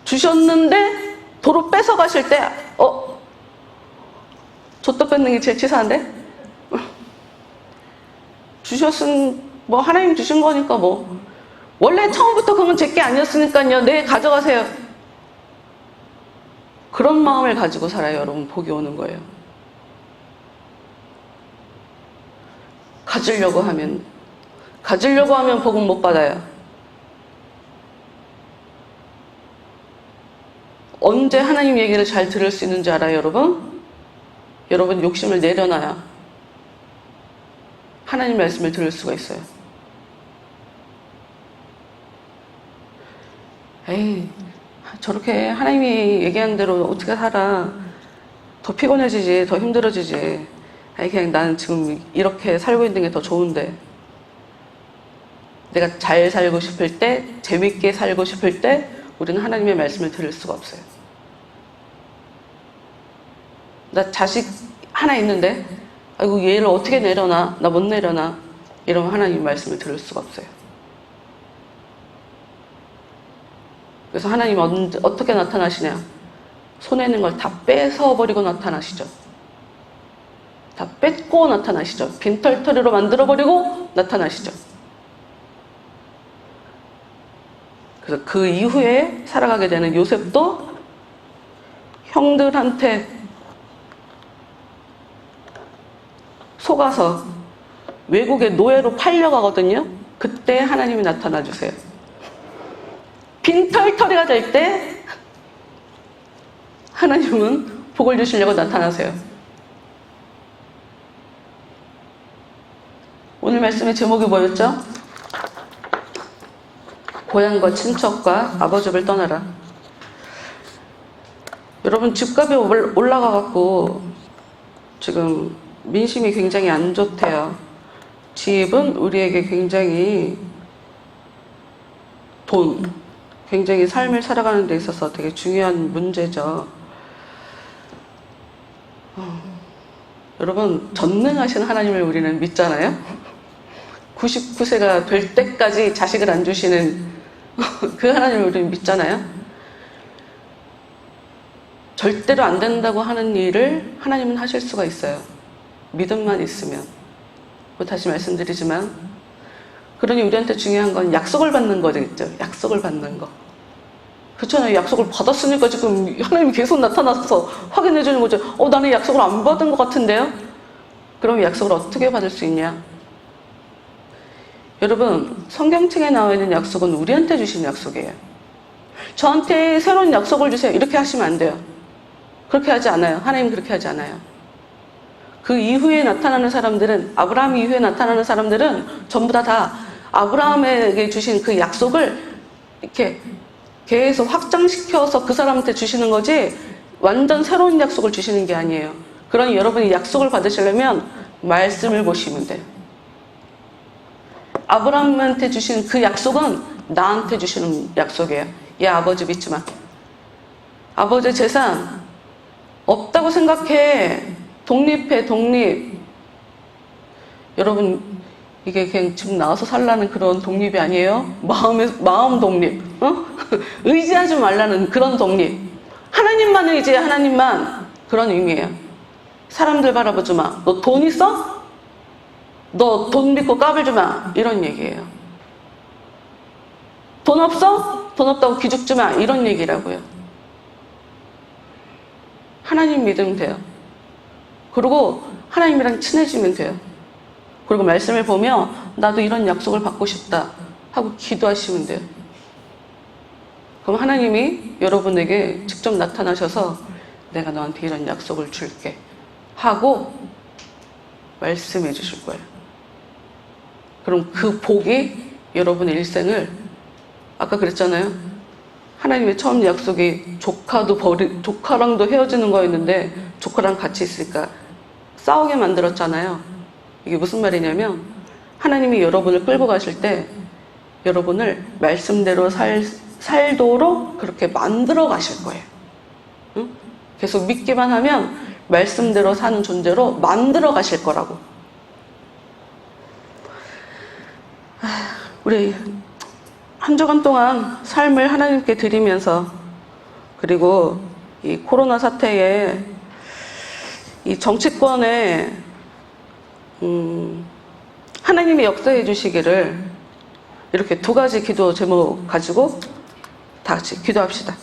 주셨는데 도로 뺏어 가실 때 줬다 뺏는 게 제일 치사한데? 주셨은 뭐 하나님 주신 거니까 뭐 원래 처음부터 그건 제게 아니었으니까요. 네, 가져가세요. 그런 마음을 가지고 살아요. 여러분, 복이 오는 거예요. 가지려고 하면 복은 못 받아요. 언제 하나님 얘기를 잘 들을 수 있는지 알아요, 여러분? 여러분, 욕심을 내려놔야 하나님 말씀을 들을 수가 있어요. 에이, 저렇게 하나님이 얘기하는 대로 어떻게 살아. 더 피곤해지지, 더 힘들어지지. 아니, 그냥 나는 지금 이렇게 살고 있는 게 더 좋은데. 내가 잘 살고 싶을 때, 재밌게 살고 싶을 때, 우리는 하나님의 말씀을 들을 수가 없어요. 나 자식 하나 있는데, 아이고, 얘를 어떻게 내려놔? 나 못 내려놔. 이러면 하나님의 말씀을 들을 수가 없어요. 그래서 하나님은 어떻게 나타나시냐? 손에 있는 걸 다 뺏어버리고 나타나시죠. 다 뺏고 나타나시죠. 빈털터리로 만들어버리고 나타나시죠. 그래서 그 이후에 살아가게 되는 요셉도 형들한테 속아서 외국의 노예로 팔려가거든요. 그때 하나님이 나타나 주세요. 빈털터리가 될 때 하나님은 복을 주시려고 나타나세요. 오늘 말씀의 제목이 뭐였죠? 고향과 친척과 아버지를 떠나라. 여러분, 집값이 올라가갖고 지금 민심이 굉장히 안 좋대요. 집은 우리에게 굉장히 굉장히 삶을 살아가는 데 있어서 되게 중요한 문제죠. 여러분, 전능하신 하나님을 우리는 믿잖아요. 99세가 될 때까지 자식을 안 주시는 그 하나님을 우리는 믿잖아요. 절대로 안 된다고 하는 일을 하나님은 하실 수가 있어요. 믿음만 있으면. 다시 말씀드리지만, 그러니 우리한테 중요한 건 약속을 받는 거겠죠. 약속을 받는 거. 그렇잖아요. 약속을 받았으니까 지금 하나님이 계속 나타나서 확인해 주는 거죠. 나는 약속을 안 받은 것 같은데요? 그럼 약속을 어떻게 받을 수 있냐? 여러분, 성경책에 나와 있는 약속은 우리한테 주신 약속이에요. 저한테 새로운 약속을 주세요. 이렇게 하시면 안 돼요. 그렇게 하지 않아요. 하나님 그렇게 하지 않아요. 그 이후에 나타나는 사람들은, 아브라함 이후에 나타나는 사람들은 전부 다 아브라함에게 주신 그 약속을 이렇게 계속 확장시켜서 그 사람한테 주시는 거지, 완전 새로운 약속을 주시는 게 아니에요. 그러니 여러분이 약속을 받으시려면 말씀을 보시면 돼요. 아브라함한테 주신 그 약속은 나한테 주시는 약속이에요. 야, 아버지 믿지 마. 아버지 재산 없다고 생각해. 독립해, 독립. 여러분, 이게 그냥 지금 나와서 살라는 그런 독립이 아니에요. 마음 독립. 의지하지 말라는 그런 독립. 하나님만 의지해, 하나님만. 그런 의미예요. 사람들 바라보지 마. 너 돈 있어? 너 돈 믿고 까불지 마. 이런 얘기예요. 돈 없어? 돈 없다고 기죽지 마. 이런 얘기라고요. 하나님 믿으면 돼요. 그리고 하나님이랑 친해지면 돼요. 그리고 말씀을 보며 나도 이런 약속을 받고 싶다 하고 기도하시면 돼요. 그럼 하나님이 여러분에게 직접 나타나셔서 내가 너한테 이런 약속을 줄게 하고 말씀해 주실 거예요. 그럼 그 복이 여러분의 일생을, 아까 그랬잖아요. 하나님의 처음 약속이 조카랑도 헤어지는 거였는데 조카랑 같이 있으니까 싸우게 만들었잖아요. 이게 무슨 말이냐면, 하나님이 여러분을 끌고 가실 때 여러분을 말씀대로 살도록 그렇게 만들어 가실 거예요. 응? 계속 믿기만 하면 말씀대로 사는 존재로 만들어 가실 거라고. 우리 한 주간 동안 삶을 하나님께 드리면서, 그리고 이 코로나 사태에 이 정치권에 하나님이 역사해 주시기를, 이렇게 두 가지 기도 제목 가지고 다 같이 기도합시다.